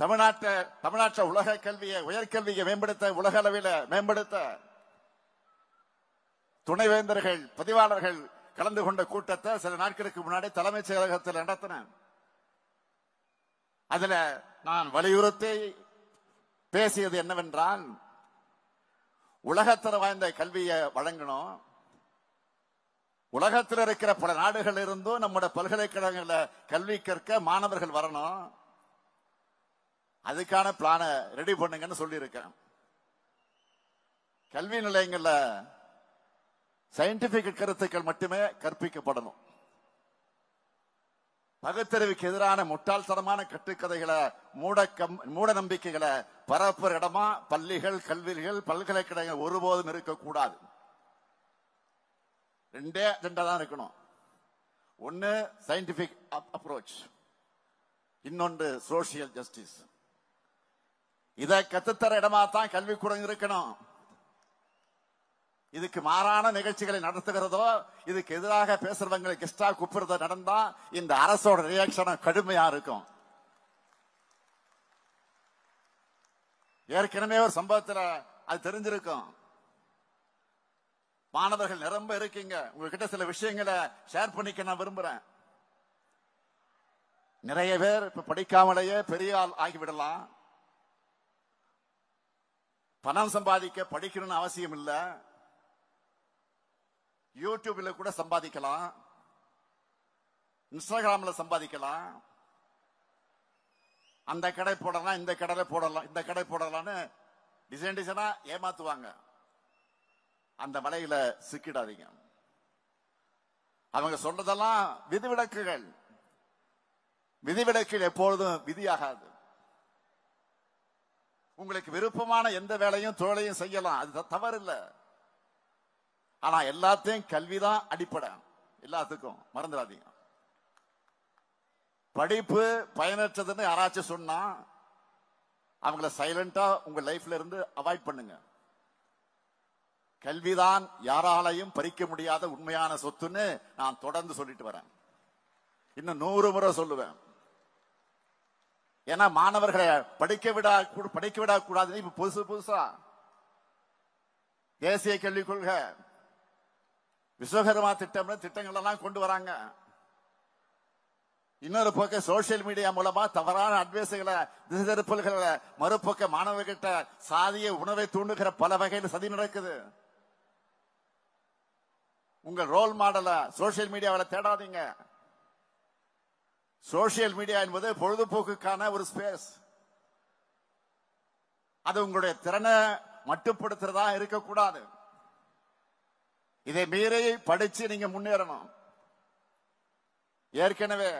தமிழ்நாட்டில் உலக கல்வியை, உயர்கல்வியை மேம்படுத்த, உலக அளவில் மேம்படுத்த துணைவேந்தர்கள், பதிவாளர்கள் கலந்து கொண்ட கூட்டத்தை சில நாட்களுக்கு முன்னாடி தலைமைச் செயலகத்தில் நடத்தினேன். அதுல நான் வலியுறுத்தி பேசியது என்னவென்றால், உலகத்தர வாய்ந்த கல்வியை வழங்கணும். உலகத்தில் இருக்கிற பல நாடுகள் இருந்தும் நம்முடைய பல்கலைக்கழகங்களில் கல்வி கற்க மாணவர்கள் வரணும். அதுக்கான பிளான ரெடி பண்ணுங்கன்னு சொல்லியிருக்கேன். கல்வி நிலையங்கள்ல சயின்டிபிக் கருத்துக்கள் மட்டுமே கற்பிக்கப்படணும். பகுத்தறிவுக்கு எதிரான முட்டாள்தனமான கட்டுக்கதைகளை, மூட நம்பிக்கைகளை பரப்புற இடமா பள்ளிகள், கல்விகள், பல்கலைக்கழகங்கள் ஒருபோதும் இருக்கக்கூடாது. ரெண்டே அஜெண்டா தான் இருக்கணும். ஒன்னு சயின்டிபிக் அப்ரோச், இன்னொன்று சோசியல் ஜஸ்டிஸ். இதை கத்துத்தர இடமா தான் கல்விக்கூடம் இருக்கணும். இதுக்கு மாறான நிகழ்ச்சிகளை நடத்துகிறதோ, இதுக்கு எதிராக பேசுறவங்களை கெஸ்டா கூப்பிடுறதோ நடந்தா இந்த அரசோட ரியாக்ஷன் கடுமையா இருக்கும். ஏற்கனவே ஒரு சம்பவத்தில் அது தெரிஞ்சிருக்கும். மாணவர்கள் நிரம்ப இருக்கீங்க, உங்ககிட்ட சில விஷயங்களை ஷேர் பண்ணிக்க நான் விரும்புறேன். நிறைய பேர் இப்ப படிக்காமலேயே பெரிய ஆள் ஆகிவிடலாம். பணம் சம்பாதிக்க படிக்கணும்னு அவசியம் இல்ல. யூடியூப்ல கூட சம்பாதிக்கலாம், இன்ஸ்டாகிராம்ல சம்பாதிக்கலாம். அந்த கடை போடலாம், இந்த கடையில போடலாம், இந்த கடை போடலாம்னு டிசைனா ஏமாத்துவாங்க. அந்த வலையில சிக்கிடாதீங்க. அவங்க சொல்றதெல்லாம் விதிவிலக்குகள். விதிவிலக்குகள் எப்பொழுதும் விதியாகாது. உங்களுக்கு விருப்பமான எந்த வேலையும் தொழிலையும் செய்யலாம், அது தவறு இல்லை. ஆனா எல்லாத்தையும் கல்விதான் அடிப்படை. எல்லாத்துக்கும் மறந்துடாதீங்க. படிப்பு பயனற்றதுன்னு யாராச்சும் சொன்னா அவங்கள சைலண்டா உங்க லைஃப்ல இருந்து அவாய்ட் பண்ணுங்க. கல்விதான் யாராலையும் பறிக்க முடியாத உண்மையான சொத்துன்னு நான் தொடர்ந்து சொல்லிட்டு வரேன். இன்னும் 100 முறை சொல்லுவேன். ஏன்னா மாணவர்களை படிக்க விடக்கூடாது. இப்ப புதுசா தேசிய கல்விக் கொள்கை, விஸ்வகர்மா திட்டங்கள் எல்லாம் கொண்டு வராங்க. இன்னொரு பக்கம் சோசியல் மீடியா மூலமா தவறான அட்வைஸ்களை, திசை திருப்பல்களை, மறுபக்க மாணவர்கிட்ட சாதிய உணவை தூண்டுகிற பல வகையில் சதி நடக்குது. உங்க ரோல் மாடல சோசியல் மீடியாவில் தேடாதீங்க. சோசியல் மீடியா என்பது பொழுதுபோக்குக்கான ஒரு ஸ்பேஸ். அது உங்களுடைய திறனை மட்டுப்படுத்துறதா இருக்கக்கூடாது. இதை மீறி படிச்சு நீங்க முன்னேறணும். ஏற்கனவே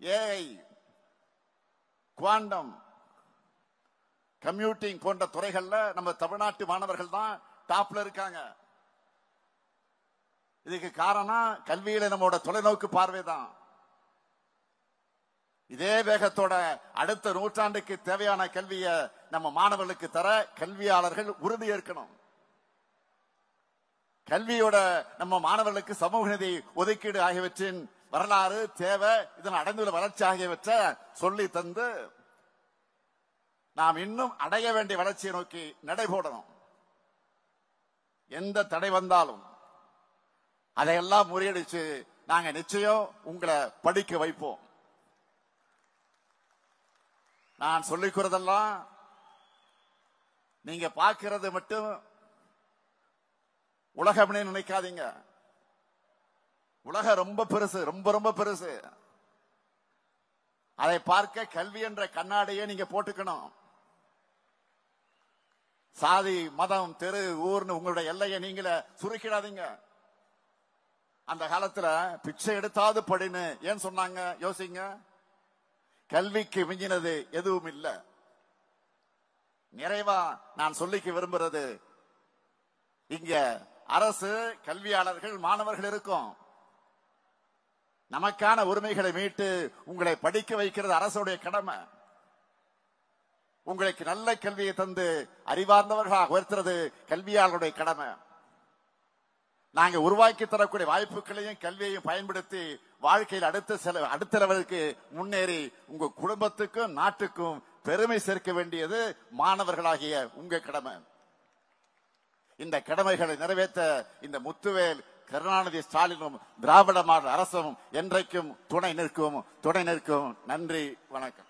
ஏஐ, குவாண்டம் கம்ப்யூட்டிங் போன்ற துறைகள்ல நம்ம தமிழ்நாட்டு மாணவர்கள் தான் டாப்ல இருக்காங்க. இதுக்கு காரணம் கல்வியில நம்மளோட தொலைநோக்கு பார்வைதான். இதே வேகத்தோட அடுத்த நூற்றாண்டுக்கு தேவையான கல்வியை நம்ம மாணவர்களுக்கு தர கல்வியாளர்கள் உறுதி ஏற்கணும். கல்வியோட நம்ம மாணவர்களுக்கு சமூக நீதி, ஒதுக்கீடு ஆகியவற்றின் வரலாறு, தேவை, இதன் அடைந்துள்ள வளர்ச்சி ஆகியவற்றை சொல்லி தந்து நாம் இன்னும் அடைய வேண்டிய வளர்ச்சியை நோக்கி நடைபோடணும். எந்த தடை வந்தாலும் அதையெல்லாம் முறியடிச்சு நாங்க நிச்சயம் உங்களை படிக்க வைப்போம். நான் சொல்லிக்கிறதெல்லாம் நீங்க பார்க்கிறது மட்டும் உலகம்னே நினைக்காதீங்க. உலகம் ரொம்ப பெருசு, ரொம்ப ரொம்ப பெருசு. அதை பார்க்க கல்வி என்ற கண்ணாடியை நீங்க போட்டுக்கணும். சாதி, மதம், தெரு, ஊர்னு உங்களுடைய எல்லையை நீங்கள சுருக்கிடாதீங்க. அந்த காலத்துல பிச்சை எடுத்தாவது படின்னு ஏன் சொன்னாங்க? யோசிங்க. கல்விக்கு மிஞ்சினது எதுவும் இல்லை. நிறைவா நான் சொல்லிக்க விரும்புறது, இங்க அரசு, கல்வியாளர்கள், மாணவர்கள் இருக்கும். நமக்கான உரிமைகளை மீட்டு உங்களை படிக்க வைக்கிறது அரசுடைய கடமை. உங்களுக்கு நல்ல கல்வியை தந்து அறிவார்ந்தவர்களாக உயர்த்துறது கல்வியாளருடைய கடமை. நாங்க உருவாக்கி தரக்கூடிய வாய்ப்புகளையும் கல்வியையும் பயன்படுத்தி வாழ்க்கையில் அடுத்த லெவலுக்கு முன்னேறி உங்க குடும்பத்துக்கும் நாட்டுக்கும் பெருமை சேர்க்க வேண்டியது மாணவர்களாகிய உங்க கடமை. இந்த கடமைகளை நிறைவேற்ற இந்த முத்துவேல் கருணாநிதி ஸ்டாலினும் திராவிட மாடல் அரசும் என்றைக்கும் துணை நிற்கும். நன்றி, வணக்கம்.